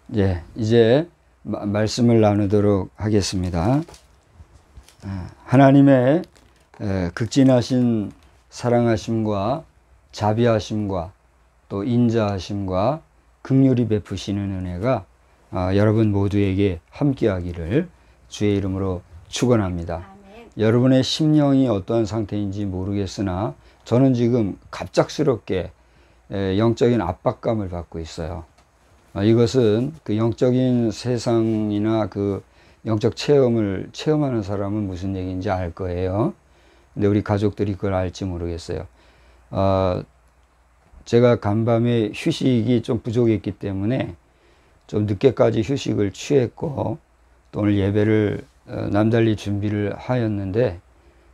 이제 말씀을 나누도록 하겠습니다. 하나님의 극진하신 사랑하심과 자비하심과 또 인자하심과 긍휼히 베푸시는 은혜가 여러분 모두에게 함께하기를 주의 이름으로 축원합니다. 여러분의 심령이 어떠한 상태인지 모르겠으나 저는 지금 갑작스럽게 영적인 압박감을 받고 있어요. 이것은 그 영적인 세상이나 그 영적 체험을 체험하는 사람은 무슨 얘기인지 알 거예요. 근데 우리 가족들이 그걸 알지 모르겠어요. 제가 간밤에 휴식이 좀 부족했기 때문에 좀 늦게까지 휴식을 취했고 또 오늘 예배를 남달리 준비를 하였는데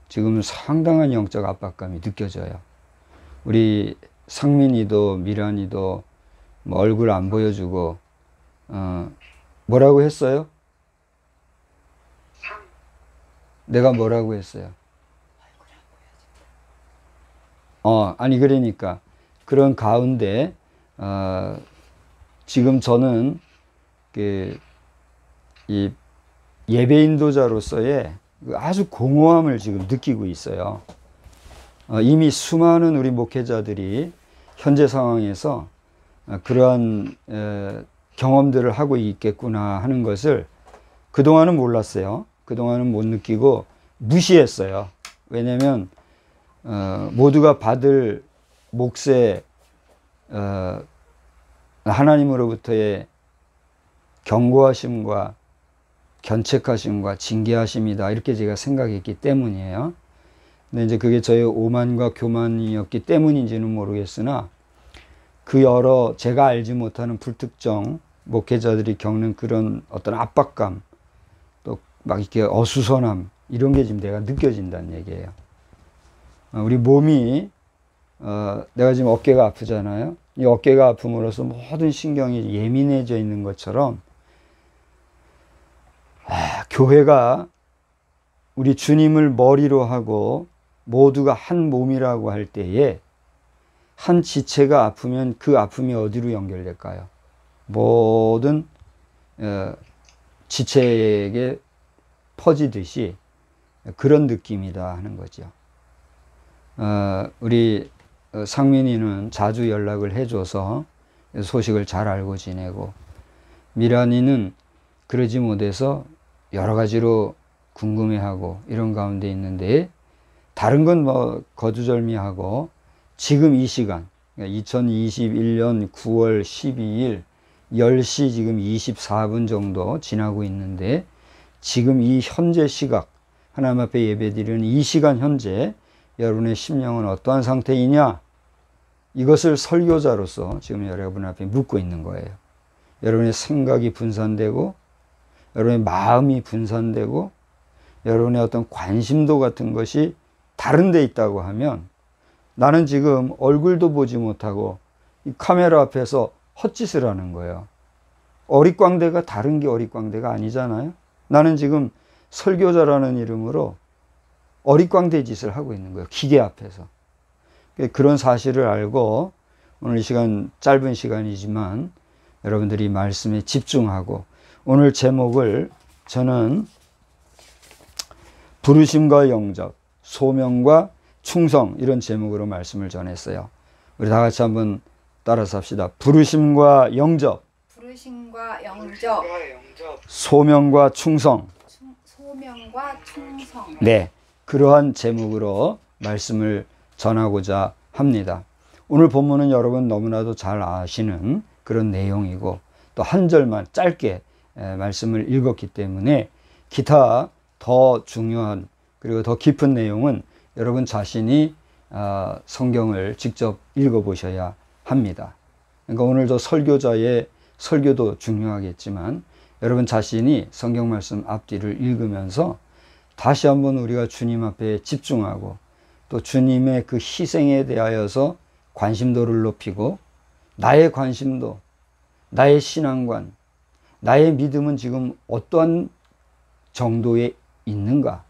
지금 상당한 영적 압박감이 느껴져요. 우리 상민이도 미란이도 뭐 얼굴 안 보여주고 뭐라고 했어요? 내가 뭐라고 했어요? 아니 그러니까 그런 가운데 지금 저는 이 예배 인도자로서의 아주 공허함을 지금 느끼고 있어요. 이미 수많은 우리 목회자들이 현재 상황에서 그러한 경험들을 하고 있겠구나 하는 것을 그동안은 몰랐어요. 그동안은 못 느끼고 무시했어요. 왜냐하면 모두가 받을 몫에 하나님으로부터의 경고하심과 견책하심과 징계하심이다 이렇게 제가 생각했기 때문이에요. 근데 이제 그게 저의 오만과 교만이었기 때문인지는 모르겠으나 그 여러 제가 알지 못하는 불특정 목회자들이 겪는 그런 어떤 압박감 또 막 이렇게 어수선함 이런 게 지금 내가 느껴진다는 얘기예요. 우리 몸이 내가 지금 어깨가 아프잖아요. 이 어깨가 아픔으로써 모든 신경이 예민해져 있는 것처럼 교회가 우리 주님을 머리로 하고 모두가 한 몸이라고 할 때에 한 지체가 아프면 그 아픔이 어디로 연결될까요? 모든 지체에게 퍼지듯이 그런 느낌이다 하는 거죠. 우리 상민이는 자주 연락을 해줘서 소식을 잘 알고 지내고 미란이는 그러지 못해서 여러 가지로 궁금해하고 이런 가운데 있는데 다른 건 뭐 거두절미하고 지금 이 시간 2021년 9월 12일 10시 지금 24분 정도 지나고 있는데 지금 이 현재 시각 하나님 앞에 예배드리는 이 시간 현재 여러분의 심령은 어떠한 상태이냐 이것을 설교자로서 지금 여러분 앞에 묻고 있는 거예요. 여러분의 생각이 분산되고 여러분의 마음이 분산되고 여러분의 어떤 관심도 같은 것이 다른 데 있다고 하면 나는 지금 얼굴도 보지 못하고 이 카메라 앞에서 헛짓을 하는 거예요. 어릿광대가 다른 게 어릿광대가 아니잖아요. 나는 지금 설교자라는 이름으로 어릿광대 짓을 하고 있는 거예요. 기계 앞에서. 그런 사실을 알고 오늘 이 시간 짧은 시간이지만 여러분들이 말씀에 집중하고 오늘 제목을 저는 부르심과 영접, 소명과 충성 이런 제목으로 말씀을 전했어요. 우리 다 같이 한번 따라서 합시다. 부르심과 영접, 부르심과 영접, 소명과 충성. 소명과 충성. 네, 그러한 제목으로 말씀을 전하고자 합니다. 오늘 본문은 여러분 너무나도 잘 아시는 그런 내용이고 또 한 절만 짧게 말씀을 읽었기 때문에 기타 더 중요한 그리고 더 깊은 내용은 여러분 자신이 성경을 직접 읽어보셔야 합니다. 그러니까 오늘도 설교자의 설교도 중요하겠지만 여러분 자신이 성경 말씀 앞뒤를 읽으면서 다시 한번 우리가 주님 앞에 집중하고 또 주님의 그 희생에 대하여서 관심도를 높이고 나의 관심도, 나의 신앙관, 나의 믿음은 지금 어떠한 정도에 있는가?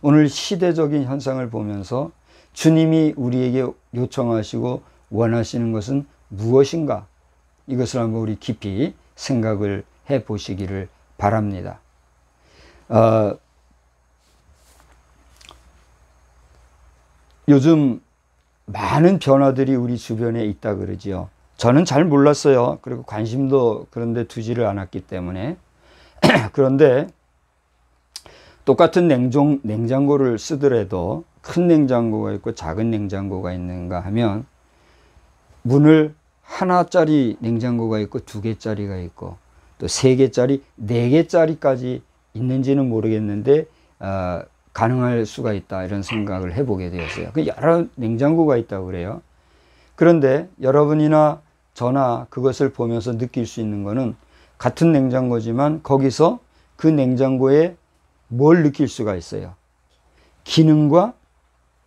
오늘 시대적인 현상을 보면서 주님이 우리에게 요청하시고 원하시는 것은 무엇인가? 이것을 한번 우리 깊이 생각을 해 보시기를 바랍니다. 요즘 많은 변화들이 우리 주변에 있다 그러지요. 저는 잘 몰랐어요. 그리고 관심도 그런데 두지를 않았기 때문에. 그런데 똑같은 냉장고를 쓰더라도 큰 냉장고가 있고 작은 냉장고가 있는가 하면 문을 하나짜리 냉장고가 있고 2개짜리가 있고 또 3개짜리, 4개짜리까지 있는지는 모르겠는데 가능할 수가 있다 이런 생각을 해보게 되었어요. 여러 냉장고가 있다고 그래요. 그런데 여러분이나 저나 그것을 보면서 느낄 수 있는 것은 같은 냉장고지만 거기서 그 냉장고에 뭘 느낄 수가 있어요. 기능과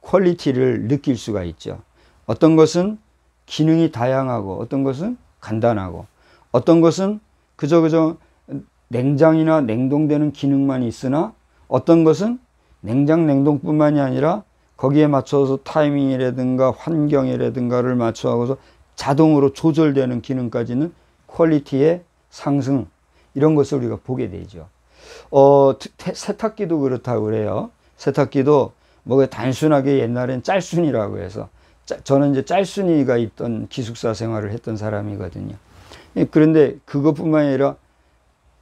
퀄리티를 느낄 수가 있죠. 어떤 것은 기능이 다양하고 어떤 것은 간단하고 어떤 것은 그저 냉장이나 냉동되는 기능만 있으나 어떤 것은 냉동뿐만이 아니라 거기에 맞춰서 타이밍이라든가 환경이라든가를 맞춰서 자동으로 조절되는 기능까지는 퀄리티의 상승 이런 것을 우리가 보게 되죠. 세탁기도 그렇다고 그래요. 세탁기도 뭐 단순하게 옛날엔 짤순이라고 해서 저는 이제 짤순이가 있던 기숙사 생활을 했던 사람이거든요. 그런데 그것뿐만 아니라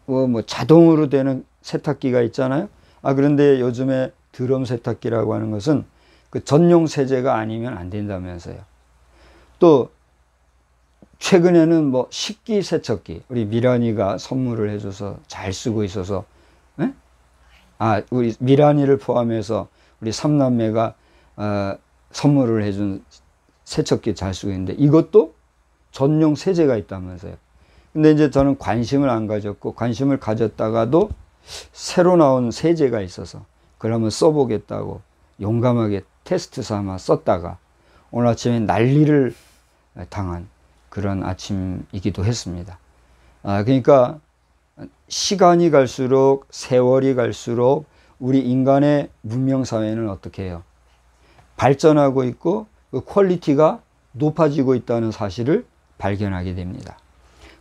뭐 자동으로 되는 세탁기가 있잖아요. 그런데 요즘에 드럼 세탁기라고 하는 것은 그 전용 세제가 아니면 안 된다면서요. 또 최근에는 뭐 식기세척기 우리 미란이가 선물을 해줘서 잘 쓰고 있어서 우리 미란이를 포함해서 우리 3남매가 선물을 해준 세척기 잘 쓰고 있는데 이것도 전용 세제가 있다면서요. 근데 이제 저는 관심을 안 가졌고 관심을 가졌다가도 새로 나온 세제가 있어서 그걸 한번 써보겠다고 용감하게 테스트 삼아 썼다가 오늘 아침에 난리를 당한 그런 아침이기도 했습니다. 그러니까 시간이 갈수록 세월이 갈수록 우리 인간의 문명사회는 어떻게 해요? 발전하고 있고 그 퀄리티가 높아지고 있다는 사실을 발견하게 됩니다.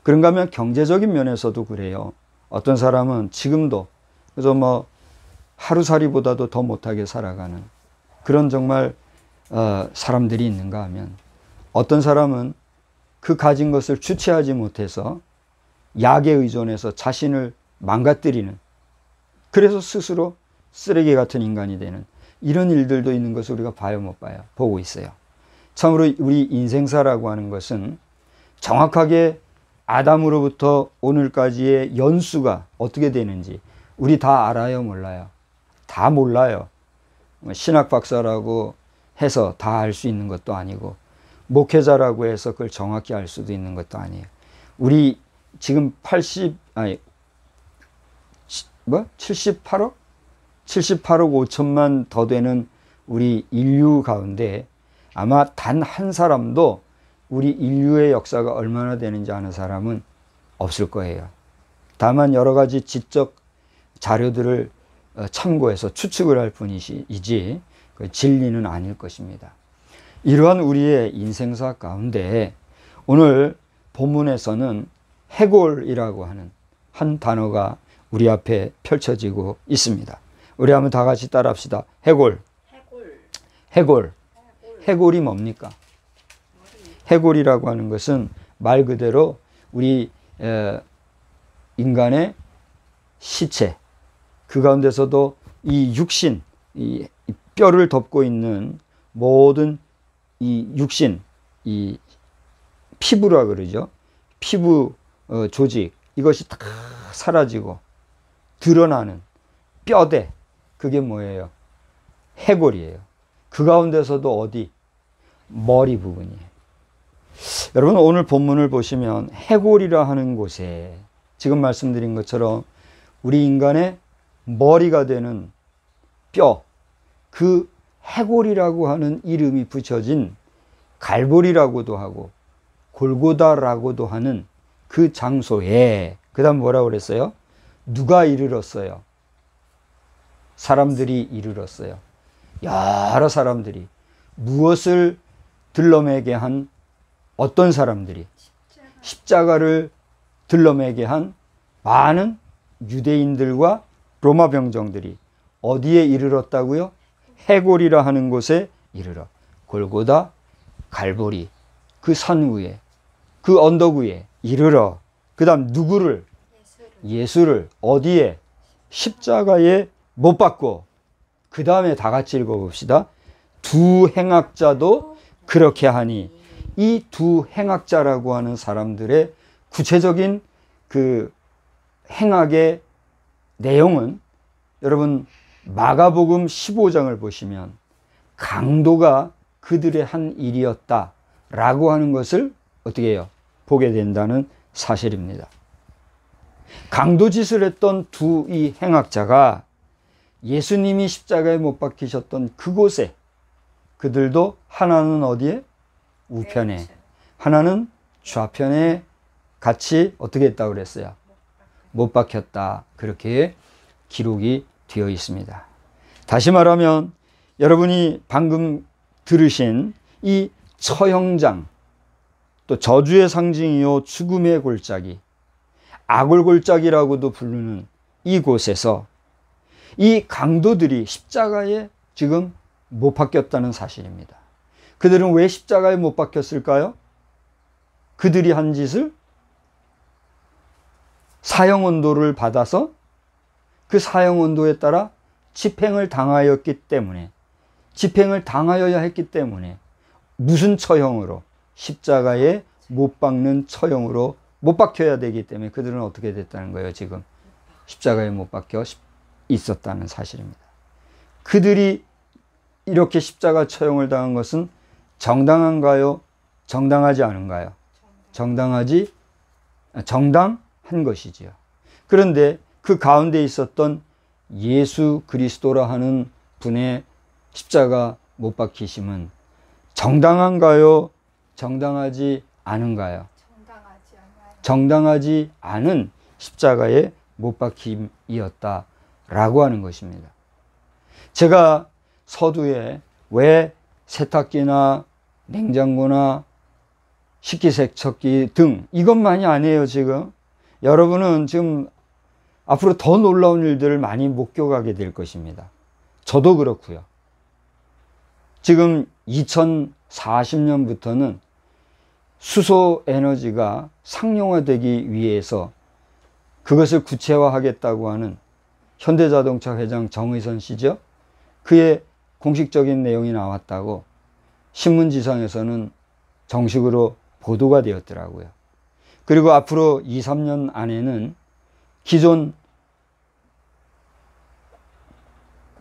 그런가 하면 경제적인 면에서도 그래요. 어떤 사람은 지금도 그래서 뭐 하루살이보다도 더 못하게 살아가는 그런 정말 사람들이 있는가 하면 어떤 사람은 그 가진 것을 주체하지 못해서 약에 의존해서 자신을 망가뜨리는 그래서 스스로 쓰레기 같은 인간이 되는 이런 일들도 있는 것을 우리가 봐요 못 봐요? 보고 있어요. 참으로 우리 인생사라고 하는 것은 정확하게 아담으로부터 오늘까지의 연수가 어떻게 되는지 우리 다 알아요 몰라요? 다 몰라요. 신학 박사라고 해서 다 알 수 있는 것도 아니고 목회자라고 해서 그걸 정확히 알 수도 있는 것도 아니에요. 우리 지금 78억 5천만 더 되는 우리 인류 가운데 아마 단 한 사람도 우리 인류의 역사가 얼마나 되는지 아는 사람은 없을 거예요. 다만 여러 가지 지적 자료들을 참고해서 추측을 할 뿐이지 그 진리는 아닐 것입니다. 이러한 우리의 인생사 가운데 오늘 본문에서는 해골이라고 하는 한 단어가 우리 앞에 펼쳐지고 있습니다. 우리 한번 다 같이 따라합시다. 해골. 해골이 뭡니까? 해골이라고 하는 것은 말 그대로 우리 인간의 시체, 그 가운데서도 이 육신, 이 뼈를 덮고 있는 모든 이 육신, 이 피부라 그러죠. 피부 조직, 이것이 다 사라지고 드러나는 뼈대, 그게 뭐예요? 해골이에요. 그 가운데서도 어디? 머리 부분이에요. 여러분 오늘 본문을 보시면 해골이라 하는 곳에 지금 말씀드린 것처럼 우리 인간의 머리가 되는 뼈, 그 해골이라고 하는 이름이 붙여진 갈보리라고도 하고 골고다라고도 하는 그 장소에 그 다음 뭐라고 그랬어요? 누가 이르렀어요? 사람들이 이르렀어요. 여러 사람들이 무엇을 들러매게 한 어떤 사람들이 십자가를 들러매게 한 많은 유대인들과 로마 병정들이 어디에 이르렀다고요? 해골이라 하는 곳에 이르러 골고다 갈보리 그 산 위에 그 언덕 위에 이르러 그 다음 누구를? 예수를 어디에? 십자가에 못 박고 그 다음에 다 같이 읽어봅시다. 두 행악자도 그렇게 하니 이 두 행악자라고 하는 사람들의 구체적인 그 행악의 내용은 여러분 마가복음 15장을 보시면 강도가 그들의 한 일이었다라고 하는 것을 어떻게 해요? 보게 된다는 사실입니다. 강도짓을 했던 두 이 행악자가 예수님이 십자가에 못 박히셨던 그곳에 그들도 하나는 어디에? 우편에 하나는 좌편에 같이 어떻게 했다고 그랬어요? 못 박혔다. 그렇게 기록이 되어 있습니다. 다시 말하면 여러분이 방금 들으신 이 처형장 또 저주의 상징이요 죽음의 골짜기 악골골짜기라고도 부르는 이곳에서 이 강도들이 십자가에 지금 못 박혔다는 사실입니다. 그들은 왜 십자가에 못 박혔을까요? 그들이 한 짓을 사형언도를 받아서 그 사형언도에 따라 집행을 당하였기 때문에 집행을 당하여야 했기 때문에 무슨 처형으로? 십자가에 못 박는 처형으로 못 박혀야 되기 때문에 그들은 어떻게 됐다는 거예요? 지금 십자가에 못 박혀 있었다는 사실입니다. 그들이 이렇게 십자가 처형을 당한 것은 정당한가요? 정당하지 않은가요? 정당한 것이지요. 그런데 그 가운데 있었던 예수 그리스도라 하는 분의 십자가 못 박히심은 정당한가요? 정당하지 않은가요? 정당하지 않은 십자가의 못 박힘이었다라고 하는 것입니다. 제가 서두에 왜 세탁기나 냉장고나 식기세척기 등 이것만이 아니에요. 지금 여러분은 지금 앞으로 더 놀라운 일들을 많이 목격하게 될 것입니다. 저도 그렇고요. 지금 2040년부터는 수소 에너지가 상용화되기 위해서 그것을 구체화하겠다고 하는 현대자동차 회장 정의선 씨죠. 그의 공식적인 내용이 나왔다고 신문지상에서는 정식으로 보도가 되었더라고요. 그리고 앞으로 2, 3년 안에는 기존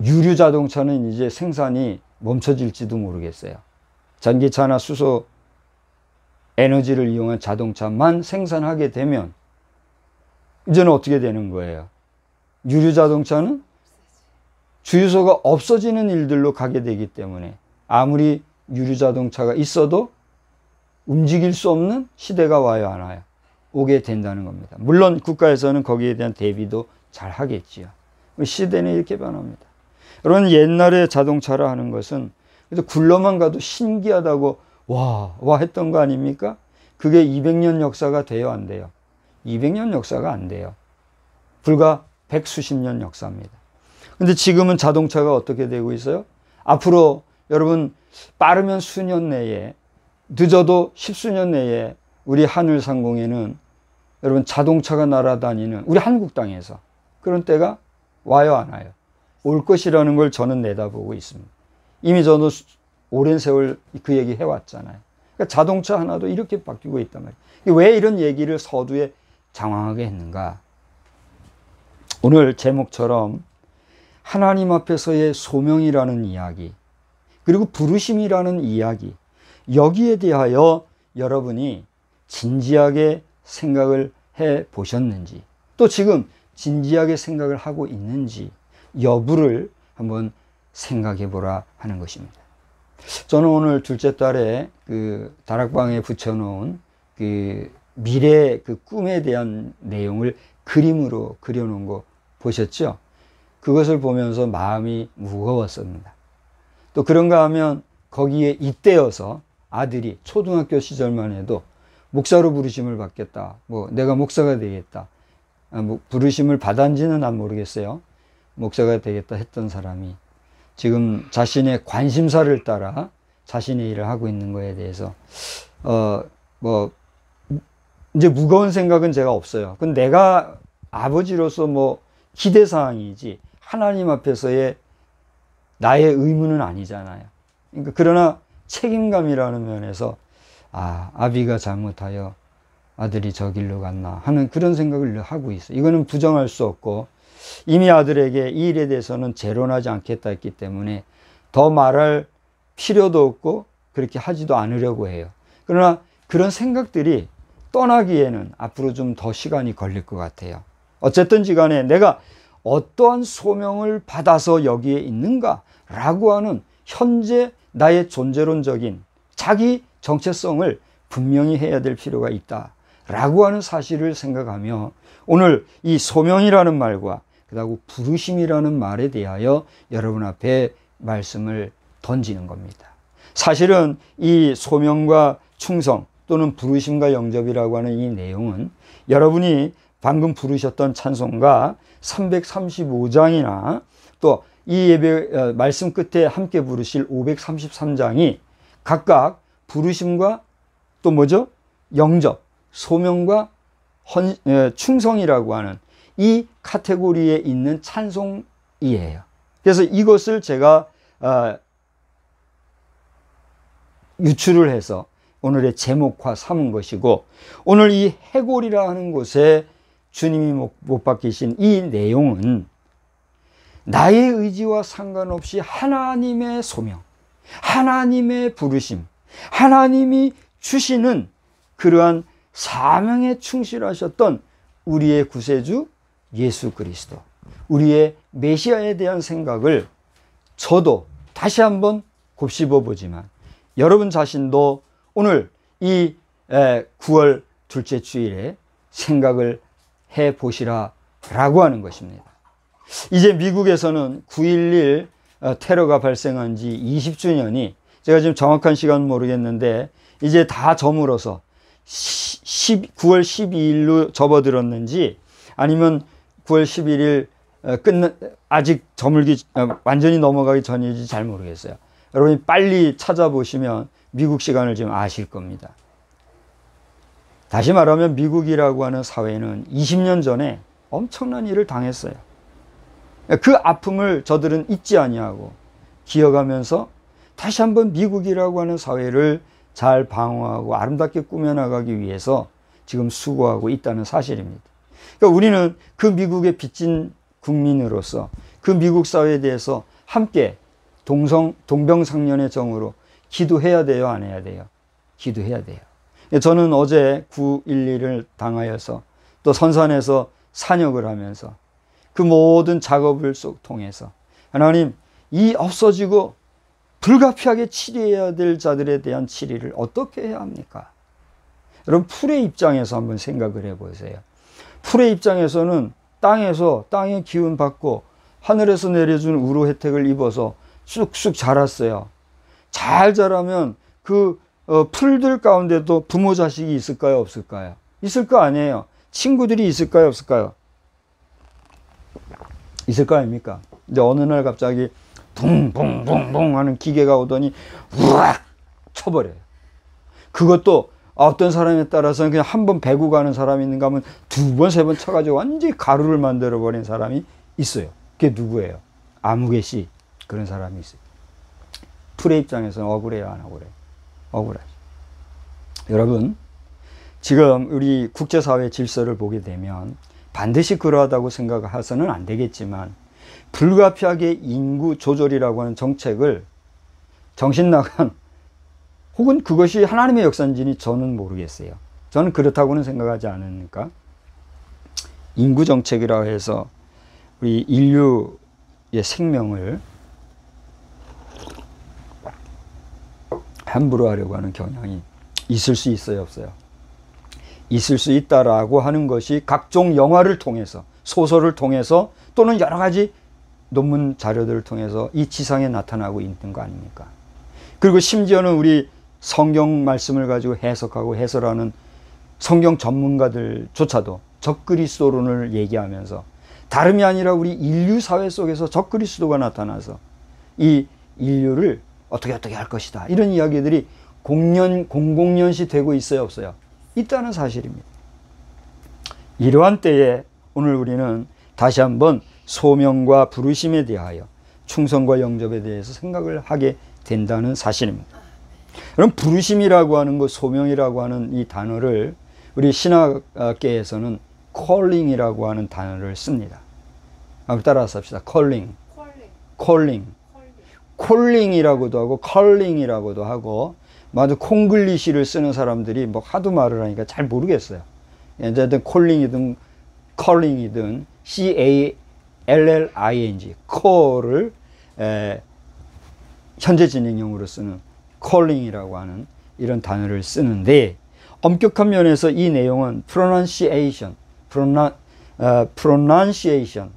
유류 자동차는 이제 생산이 멈춰질지도 모르겠어요. 전기차나 수소 에너지를 이용한 자동차만 생산하게 되면 이제는 어떻게 되는 거예요? 유류 자동차는 주유소가 없어지는 일들로 가게 되기 때문에 아무리 유류 자동차가 있어도 움직일 수 없는 시대가 와요, 안 와요? 오게 된다는 겁니다. 물론 국가에서는 거기에 대한 대비도 잘 하겠지요. 시대는 이렇게 변합니다. 여러분, 옛날에 자동차라 하는 것은 그래서 굴러만 가도 신기하다고 와 했던 거 아닙니까? 그게 200년 역사가 돼요, 안 돼요? 200년 역사가 안 돼요. 불과 100수십 년 역사입니다. 근데 지금은 자동차가 어떻게 되고 있어요? 앞으로 여러분 빠르면 수년 내에, 늦어도 10수년 내에 우리 하늘상공에는 여러분 자동차가 날아다니는 우리 한국 땅에서 그런 때가 와요, 안 와요? 올 것이라는 걸 저는 내다보고 있습니다. 이미 저도 오랜 세월 그 얘기 해왔잖아요. 그러니까 자동차 하나도 이렇게 바뀌고 있단 말이에요. 왜 이런 얘기를 서두에 장황하게 했는가? 오늘 제목처럼 하나님 앞에서의 소명이라는 이야기, 그리고 부르심이라는 이야기, 여기에 대하여 여러분이 진지하게 생각을 해 보셨는지, 또 지금 진지하게 생각을 하고 있는지 여부를 한번 생각해 보라 하는 것입니다. 저는 오늘 둘째 딸의 그 다락방에 붙여놓은 그 미래 그 꿈에 대한 내용을 그림으로 그려놓은 거 보셨죠? 그것을 보면서 마음이 무거웠습니다. 또 그런가 하면 거기에 잇대어서 아들이 초등학교 시절만 해도 목사로 부르심을 받겠다. 뭐 내가 목사가 되겠다. 뭐 부르심을 받았는지는 난 모르겠어요. 목사가 되겠다 했던 사람이 지금 자신의 관심사를 따라 자신의 일을 하고 있는 거에 대해서 뭐 이제 무거운 생각은 제가 없어요. 그건 내가 아버지로서 뭐 기대사항이지 하나님 앞에서의 나의 의무는 아니잖아요. 그러니까 그러나 책임감이라는 면에서 아비가 잘못하여 아들이 저 길로 갔나 하는 그런 생각을 하고 있어요. 이거는 부정할 수 없고 이미 아들에게 이 일에 대해서는 재론하지 않겠다 했기 때문에 더 말할 필요도 없고 그렇게 하지도 않으려고 해요. 그러나 그런 생각들이 떠나기에는 앞으로 좀 더 시간이 걸릴 것 같아요. 어쨌든지 간에 내가 어떠한 소명을 받아서 여기에 있는가 라고 하는 현재 나의 존재론적인 자기 정체성을 분명히 해야 될 필요가 있다 라고 하는 사실을 생각하며 오늘 이 소명이라는 말과 그다음 부르심이라는 말에 대하여 여러분 앞에 말씀을 던지는 겁니다. 사실은 이 소명과 충성 또는 부르심과 영접이라고 하는 이 내용은 여러분이 방금 부르셨던 찬송가 335장이나 또 이 예배 말씀 끝에 함께 부르실 533장이 각각 부르심과 또 뭐죠? 영접, 소명과 충성이라고 하는 이 카테고리에 있는 찬송이에요. 그래서 이것을 제가 유출을 해서 오늘의 제목화 삼은 것이고 오늘 이 해골이라 하는 곳에 주님이 못 박히신 이 내용은 나의 의지와 상관없이 하나님의 소명, 하나님의 부르심, 하나님이 주시는 그러한 사명에 충실하셨던 우리의 구세주 예수 그리스도, 우리의 메시아에 대한 생각을 저도 다시 한번 곱씹어 보지만 여러분 자신도 오늘 이 9월 둘째 주일에 생각을 해 보시라 라고 하는 것입니다. 이제 미국에서는 9.11 테러가 발생한 지 20주년이 제가 지금 정확한 시간은 모르겠는데 이제 다 저물어서 9월 12일로 접어들었는지 아니면 9월 11일 아직 완전히 넘어가기 전인지 잘 모르겠어요. 여러분이 빨리 찾아보시면 미국 시간을 지금 아실 겁니다. 다시 말하면 미국이라고 하는 사회는 20년 전에 엄청난 일을 당했어요. 그 아픔을 저들은 잊지 아니하고 기억하면서 다시 한번 미국이라고 하는 사회를 잘 방어하고 아름답게 꾸며나가기 위해서 지금 수고하고 있다는 사실입니다. 그러니까 우리는 그 미국에 빚진 국민으로서 그 미국 사회에 대해서 함께 동병상련의 정으로 기도해야 돼요, 안 해야 돼요? 기도해야 돼요. 저는 어제 9.11을 당하여서 또 선산에서 산역을 하면서 그 모든 작업을 통해서 하나님, 이 없어지고 불가피하게 치료해야 될 자들에 대한 치료를 어떻게 해야 합니까? 여러분, 풀의 입장에서 한번 생각을 해보세요. 풀의 입장에서는 땅의 기운 받고 하늘에서 내려준 우로 혜택을 입어서 쑥쑥 자랐어요. 잘 자라면 그 풀들 가운데도 부모 자식이 있을까요, 없을까요? 있을 거 아니에요. 친구들이 있을까요, 없을까요? 있을 거 아닙니까? 이제 어느 날 갑자기 붕붕붕붕 하는 기계가 오더니 우악 쳐버려요. 그것도 어떤 사람에 따라서는 그냥 한 번 베고 가는 사람이 있는가 하면 두 번, 세 번 쳐가지고 완전히 가루를 만들어버린 사람이 있어요. 그게 누구예요? 아무개 씨. 그런 사람이 있어요. 풀의 입장에서는 억울해요, 안 억울해요? 억울하죠. 여러분, 지금 우리 국제사회 질서를 보게 되면 반드시 그러하다고 생각해서는 안 되겠지만 불가피하게 인구 조절이라고 하는 정책을 정신 나간 혹은 그것이 하나님의 역사인지는 저는 모르겠어요. 저는 그렇다고는 생각하지 않으니까 인구 정책이라 해서 우리 인류의 생명을 함부로 하려고 하는 경향이 있을 수 있어요, 없어요? 있을 수 있다라고 하는 것이 각종 영화를 통해서, 소설을 통해서 또는 여러 가지 논문 자료들을 통해서 이 지상에 나타나고 있는 거 아닙니까? 그리고 심지어는 우리 성경 말씀을 가지고 해석하고 해설하는 성경 전문가들조차도 적그리스도론을 얘기하면서 다름이 아니라 우리 인류 사회 속에서 적그리스도가 나타나서 이 인류를 어떻게 할 것이다, 이런 이야기들이 공공연시 되고 있어요, 없어요? 있다는 사실입니다. 이러한 때에 오늘 우리는 다시 한번 소명과 부르심에 대하여, 충성과 영접에 대해서 생각을 하게 된다는 사실입니다. 그럼 부르심이라고 하는 것, 소명이라고 하는 이 단어를 우리 신학계에서는 calling이라고 하는 단어를 씁니다. 한번 따라서 합시다. calling. calling이라고도 하고 calling이라고도 하고, 맞아, 콩글리시를 쓰는 사람들이 뭐 하도 말을 하니까 잘 모르겠어요. 어쨌든 calling이든 calling이든 callring, call을 현재 진행형으로 쓰는 calling이라고 하는 이런 단어를 쓰는데, 엄격한 면에서 이 내용은 pronunciation,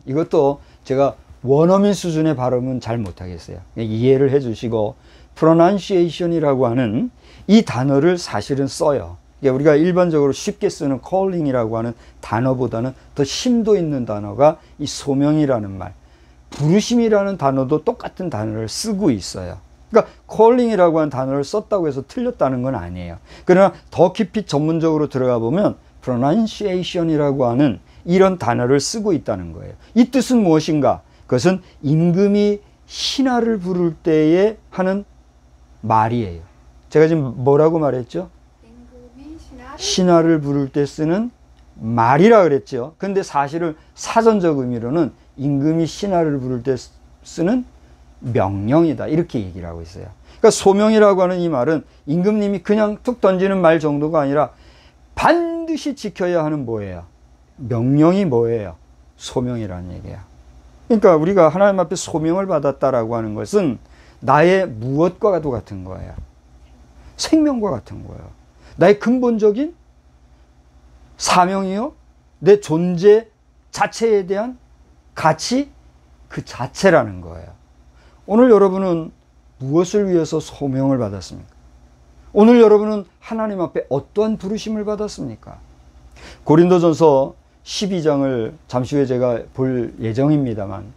이것도 제가 원어민 수준의 발음은 잘 못하겠어요. 이해를 해주시고, pronunciation이라고 하는 이 단어를 사실은 써요. 우리가 일반적으로 쉽게 쓰는 calling이라고 하는 단어보다는 더 심도 있는 단어가 이 소명이라는 말, 부르심이라는 단어도 똑같은 단어를 쓰고 있어요. 그러니까 calling이라고 하는 단어를 썼다고 해서 틀렸다는 건 아니에요. 그러나 더 깊이 전문적으로 들어가 보면 pronunciation이라고 하는 이런 단어를 쓰고 있다는 거예요. 이 뜻은 무엇인가? 그것은 임금이 신하를 부를 때에 하는 말이에요. 제가 지금 뭐라고 말했죠? 임금이 신하를 부를 때 쓰는 말이라 그랬죠. 근데 사실은 사전적 의미로는 임금이 신하를 부를 때 쓰는 명령이다, 이렇게 얘기를 하고 있어요. 그러니까 소명이라고 하는 이 말은 임금님이 그냥 툭 던지는 말 정도가 아니라 반드시 지켜야 하는 뭐예요? 명령이 뭐예요? 소명이라는 얘기야. 그러니까 우리가 하나님 앞에 소명을 받았다라고 하는 것은 나의 무엇과도 같은 거예요. 생명과 같은 거예요. 나의 근본적인 사명이요, 내 존재 자체에 대한 가치, 그 자체라는 거예요. 오늘 여러분은 무엇을 위해서 소명을 받았습니까? 오늘 여러분은 하나님 앞에 어떠한 부르심을 받았습니까? 고린도전서 12장을 잠시 후에 제가 볼 예정입니다만,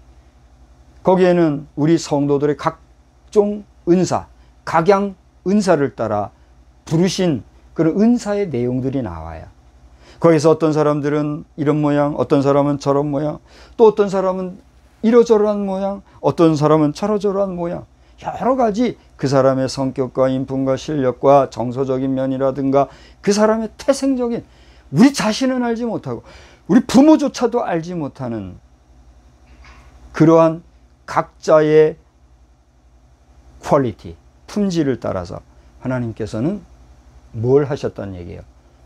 거기에는 우리 성도들의 각종 은사, 각양 은사를 따라 부르신 그런 은사의 내용들이 나와요. 거기서 어떤 사람들은 이런 모양, 어떤 사람은 저런 모양, 또 어떤 사람은 이러저러한 모양, 어떤 사람은 저러저러한 모양, 여러 가지 그 사람의 성격과 인품과 실력과 정서적인 면이라든가 그 사람의 태생적인, 우리 자신은 알지 못하고 우리 부모조차도 알지 못하는 그러한 각자의 퀄리티, 품질을 따라서 하나님께서는 뭘 하셨다는 얘기예요?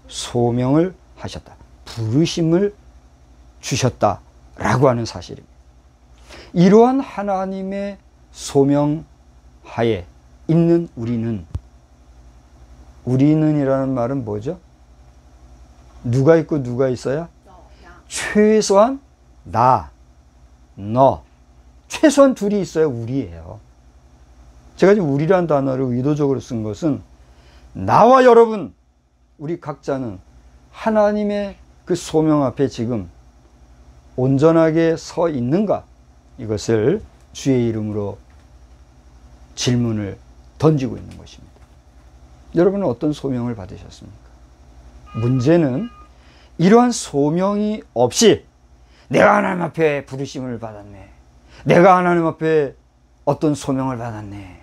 소명을 하셨다, 부르심을 주셨다라고 하는 사실입니다. 이러한 하나님의 소명하에 있는 우리는이라는 말은 뭐죠? 누가 있고 누가 있어야? 최소한 나, 너, 최소한 둘이 있어야 우리예요. 제가 지금 우리란 단어를 의도적으로 쓴 것은 나와 여러분, 우리 각자는 하나님의 그 소명 앞에 지금 온전하게 서 있는가? 이것을 주의 이름으로 질문을 던지고 있는 것입니다. 여러분은 어떤 소명을 받으셨습니까? 문제는 이러한 소명이 없이 내가 하나님 앞에 부르심을 받았네, 내가 하나님 앞에 어떤 소명을 받았네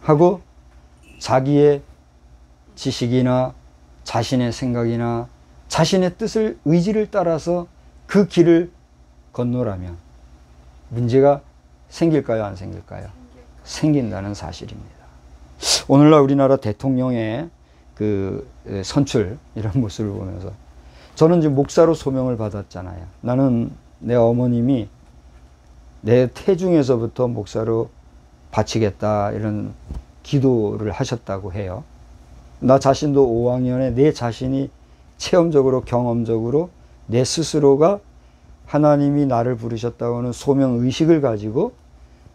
하고 자기의 지식이나 자신의 생각이나 자신의 뜻을, 의지를 따라서 그 길을 건너라면 문제가 생길까요, 안 생길까요? 생긴다는 사실입니다. 오늘날 우리나라 대통령의 그 선출, 이런 모습을 보면서 저는 지금 목사로 소명을 받았잖아요. 나는 내 어머님이 내 태중에서부터 목사로 바치겠다, 이런 기도를 하셨다고 해요. 나 자신도 5학년에 내 자신이 체험적으로, 경험적으로 내 스스로가 하나님이 나를 부르셨다고 하는 소명 의식을 가지고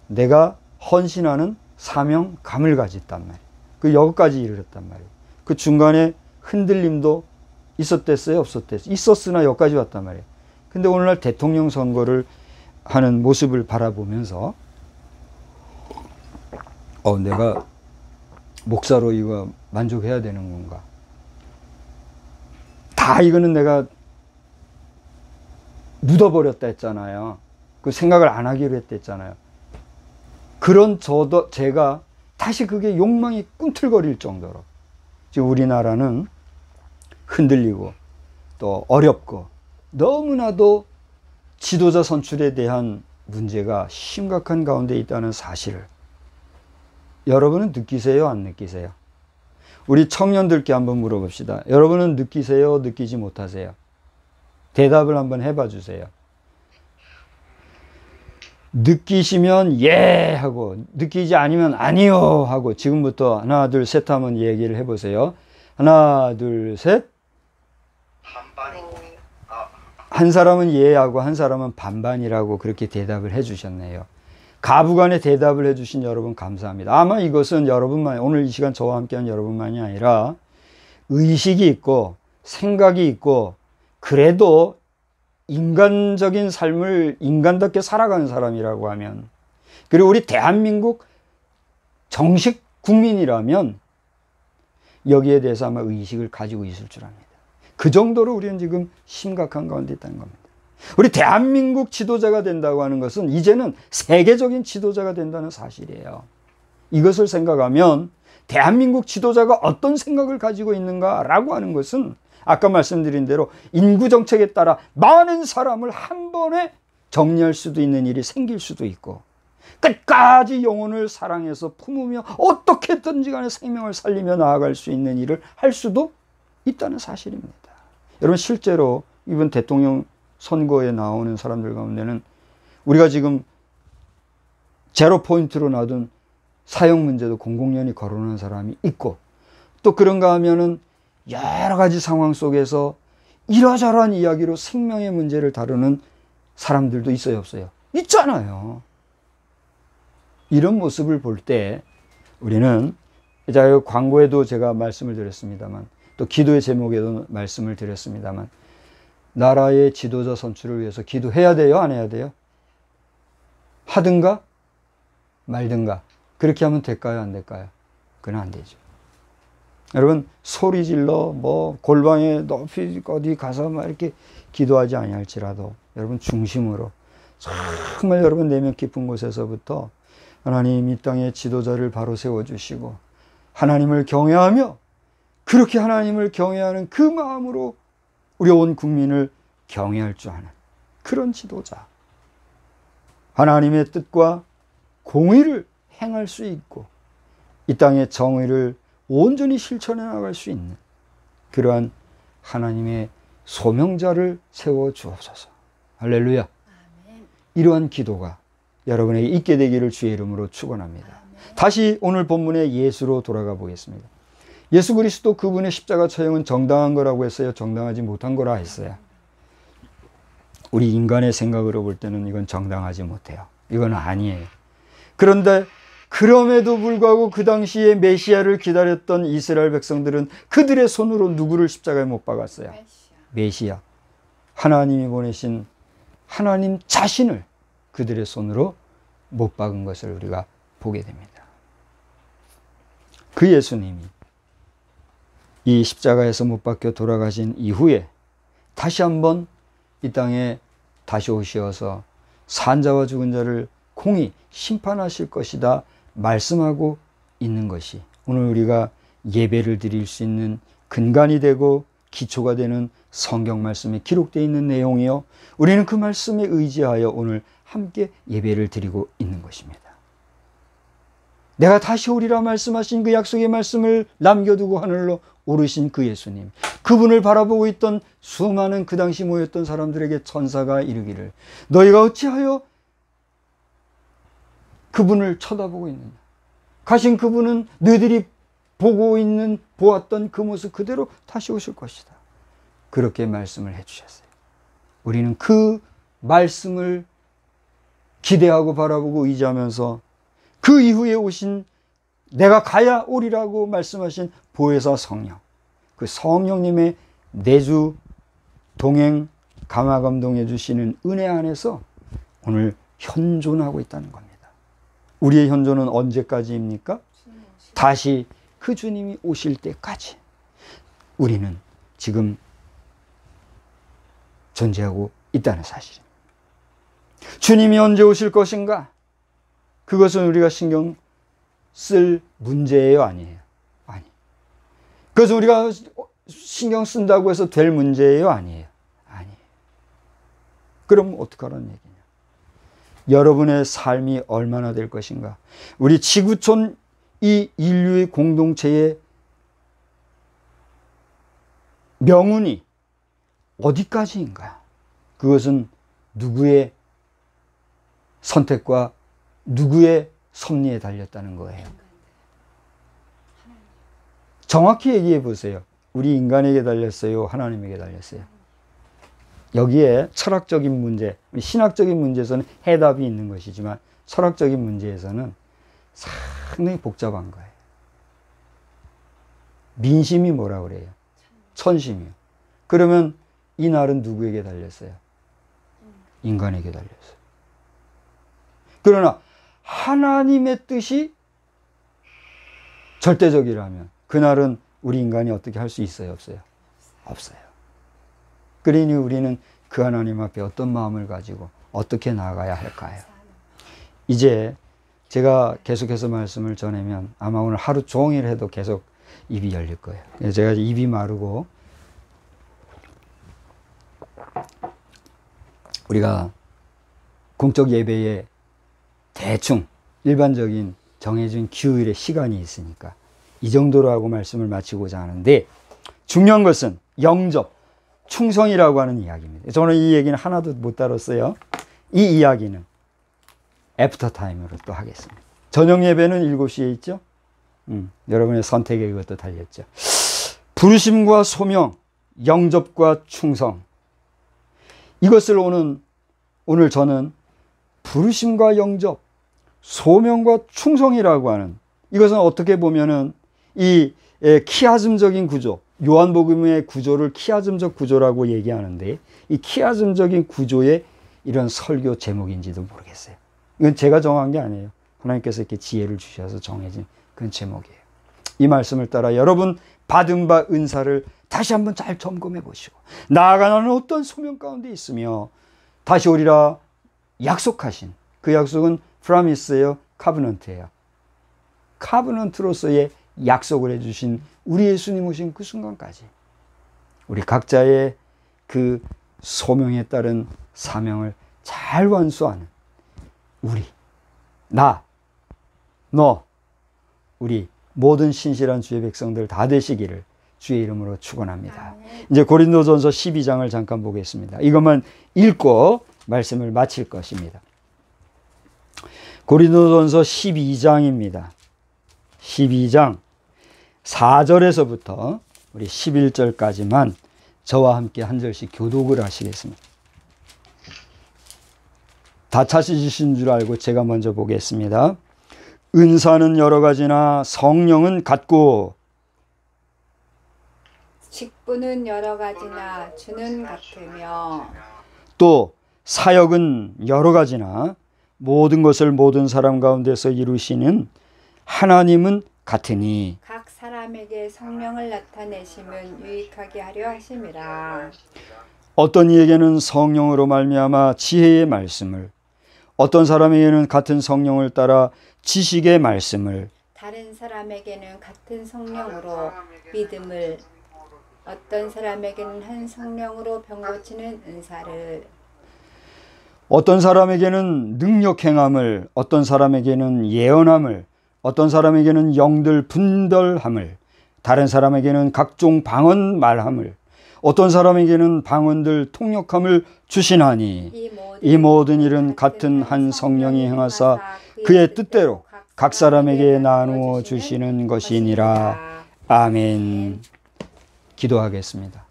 내가 헌신하는 사명감을 가졌단 말이에요. 그 여기까지 이르렀단 말이에요. 그 중간에 흔들림도 있었댔어요? 없었댔어요? 있었으나 여기까지 왔단 말이에요. 근데 오늘날 대통령 선거를 하는 모습을 바라보면서 내가 목사로 이거 만족해야 되는 건가? 다 이거는 내가 묻어버렸다 했잖아요. 그 생각을 안 하기로 했댔잖아요. 그런 제가 다시 그게 욕망이 꿈틀거릴 정도로 지금 우리나라는 흔들리고 또 어렵고 너무나도 지도자 선출에 대한 문제가 심각한 가운데 있다는 사실을 여러분은 느끼세요? 안 느끼세요? 우리 청년들께 한번 물어봅시다. 여러분은 느끼세요? 느끼지 못하세요? 대답을 한번 해봐 주세요. 느끼시면 예 하고 느끼지 않으면 아니요 하고 지금부터 하나 둘 셋 하면 얘기를 해보세요. 하나 둘 셋. 한 사람은 예 하고 한 사람은 반반이라고 그렇게 대답을 해 주셨네요. 가부간에 대답을 해 주신 여러분 감사합니다. 아마 이것은 여러분만, 오늘 이 시간 저와 함께한 여러분만이 아니라 의식이 있고 생각이 있고 그래도 인간적인 삶을 인간답게 살아가는 사람이라고 하면, 그리고 우리 대한민국 정식 국민이라면 여기에 대해서 아마 의식을 가지고 있을 줄 압니다. 그 정도로 우리는 지금 심각한 가운데 있다는 겁니다. 우리 대한민국 지도자가 된다고 하는 것은 이제는 세계적인 지도자가 된다는 사실이에요. 이것을 생각하면 대한민국 지도자가 어떤 생각을 가지고 있는가라고 하는 것은 아까 말씀드린 대로 인구 정책에 따라 많은 사람을 한 번에 정리할 수도 있는 일이 생길 수도 있고, 끝까지 영혼을 사랑해서 품으며 어떻게든지 간에 생명을 살리며 나아갈 수 있는 일을 할 수도 있다는 사실입니다. 여러분, 실제로 이번 대통령 선거에 나오는 사람들 가운데는 우리가 지금 제로 포인트로 놔둔 사형 문제도 공공연히 거론한 사람이 있고, 또 그런가 하면은 여러 가지 상황 속에서 이러저러한 이야기로 생명의 문제를 다루는 사람들도 있어요, 없어요? 있잖아요. 이런 모습을 볼 때 우리는, 광고에도 제가 말씀을 드렸습니다만, 또 기도의 제목에도 말씀을 드렸습니다만, 나라의 지도자 선출을 위해서 기도해야 돼요? 안 해야 돼요? 하든가 말든가. 그렇게 하면 될까요? 안 될까요? 그건 안 되죠. 여러분, 소리 질러 골방에 높이 어디 가서 막 이렇게 기도하지 아니할지라도 여러분 중심으로 정말 여러분 내면 깊은 곳에서부터 하나님 이 땅의 지도자를 바로 세워주시고 하나님을 경외하며, 그렇게 하나님을 경외하는 그 마음으로 우리 온 국민을 경외할 줄 아는 그런 지도자, 하나님의 뜻과 공의를 행할 수 있고 이 땅의 정의를 온전히 실천해 나갈 수 있는 그러한 하나님의 소명자를 세워 주옵소서. 할렐루야. 아멘. 이러한 기도가 여러분에게 있게 되기를 주의 이름으로 축원합니다. 아멘. 다시 오늘 본문의 예수로 돌아가 보겠습니다. 예수 그리스도 그분의 십자가 처형은 정당한 거라고 했어요? 정당하지 못한 거라 했어요? 우리 인간의 생각으로 볼 때는 이건 정당하지 못해요. 이건 아니에요. 그런데 그럼에도 불구하고 그 당시에 메시아를 기다렸던 이스라엘 백성들은 그들의 손으로 누구를 십자가에 못 박았어요? 메시아. 하나님이 보내신 하나님 자신을 그들의 손으로 못 박은 것을 우리가 보게 됩니다. 그 예수님이 이 십자가에서 못 박혀 돌아가신 이후에 다시 한번 이 땅에 다시 오시어서 산자와 죽은 자를 공히 심판하실 것이다 말씀하고 있는 것이 오늘 우리가 예배를 드릴 수 있는 근간이 되고 기초가 되는 성경 말씀에 기록되어 있는 내용이요, 우리는 그 말씀에 의지하여 오늘 함께 예배를 드리고 있는 것입니다. 내가 다시 오리라 말씀하신 그 약속의 말씀을 남겨두고 하늘로 오르신 그 예수님, 그분을 바라보고 있던 수많은 그 당시 모였던 사람들에게 천사가 이르기를 너희가 어찌하여 그분을 쳐다보고 있느냐. 가신 그분은 너희들이 보았던 그 모습 그대로 다시 오실 것이다. 그렇게 말씀을 해주셨어요. 우리는 그 말씀을 기대하고 바라보고 의지하면서 그 이후에 오신 내가 가야 오리라고 말씀하신 보혜사 성령, 그 성령님의 내주 동행 감화감동해 주시는 은혜 안에서 오늘 현존하고 있다는 겁니다. 우리의 현존은 언제까지입니까? 다시 그 주님이 오실 때까지 우리는 지금 존재하고 있다는 사실입니다. 주님이 언제 오실 것인가? 그것은 우리가 신경 쓸 문제예요, 아니에요? 아니. 그것은 우리가 신경 쓴다고 해서 될 문제예요, 아니에요? 아니에요. 그럼 어떡하라는 얘기냐? 여러분의 삶이 얼마나 될 것인가? 우리 지구촌 이 인류의 공동체의 명운이 어디까지인가? 그것은 누구의 선택과 누구의 섭리에 달렸다는 거예요. 정확히 얘기해 보세요. 우리 인간에게 달렸어요? 하나님에게 달렸어요? 여기에 철학적인 문제, 신학적인 문제에서는 해답이 있는 것이지만 철학적인 문제에서는 상당히 복잡한 거예요. 민심이 뭐라 그래요? 천심이요. 그러면 이 날은 누구에게 달렸어요? 인간에게 달렸어요. 그러나 하나님의 뜻이 절대적이라면 그날은 우리 인간이 어떻게 할 수 있어요? 없어요? 없어요. 그러니 우리는 그 하나님 앞에 어떤 마음을 가지고 어떻게 나아가야 할까요? 이제 제가 계속해서 말씀을 전하면 아마 오늘 하루 종일 해도 계속 입이 열릴 거예요. 제가 입이 마르고 우리가 공적 예배에 대충 일반적인 정해진 규율의 시간이 있으니까 이 정도로 하고 말씀을 마치고자 하는데 중요한 것은 영접, 충성이라고 하는 이야기입니다. 저는 이 얘기는 하나도 못 다뤘어요. 이 이야기는 애프터타임으로 또 하겠습니다. 저녁 예배는 7시에 있죠? 여러분의 선택에 그것도 달렸죠. 부르심과 소명, 영접과 충성. 이것을 오늘 저는 부르심과 영접, 소명과 충성이라고 하는 이것은 어떻게 보면은 이 키아즘적인 구조, 요한복음의 구조를 키아즘적 구조라고 얘기하는데 이 키아즘적인 구조의 이런 설교 제목인지도 모르겠어요. 이건 제가 정한 게 아니에요. 하나님께서 이렇게 지혜를 주셔서 정해진 그런 제목이에요. 이 말씀을 따라 여러분 받은 바 은사를 다시 한번 잘 점검해 보시고 나아가는 어떤 소명 가운데 있으며 다시 오리라 약속하신 그 약속은 프라미스예요, 카브넌트예요. 카브넌트로서의 약속을 해주신 우리 예수님 오신 그 순간까지 우리 각자의 그 소명에 따른 사명을 잘 완수하는 우리, 나, 너, 우리 모든 신실한 주의 백성들 다 되시기를 주의 이름으로 축원합니다. 이제 고린도전서 12장을 잠깐 보겠습니다. 이것만 읽고 말씀을 마칠 것입니다. 고린도전서 12장입니다. 12장 4절에서부터 우리 11절까지만 저와 함께 한 절씩 교독을 하시겠습니다. 다 찾으신 줄 알고 제가 먼저 보겠습니다. 은사는 여러 가지나 성령은 같고 직분은 여러 가지나 주는 같으며 또 사역은 여러 가지나 모든 것을 모든 사람 가운데서 이루시는 하나님은 같으니 각 사람에게 성령을 나타내시면 유익하게 하려 하심이라. 어떤 이에게는 성령으로 말미암아 지혜의 말씀을 어떤 사람에게는 같은 성령을 따라 지식의 말씀을 다른 사람에게는 같은 성령으로 믿음을 어떤 사람에게는 한 성령으로 병 고치는 은사를 어떤 사람에게는 능력 행함을 어떤 사람에게는 예언함을 어떤 사람에게는 영들 분별함을 다른 사람에게는 각종 방언 말함을 어떤 사람에게는 방언들 통역함을 주시나니 이 모든 일은 같은 한 성령이 행하사 그의 뜻대로 각 사람에게 나누어 주시는 것이니라. 아멘. 기도하겠습니다.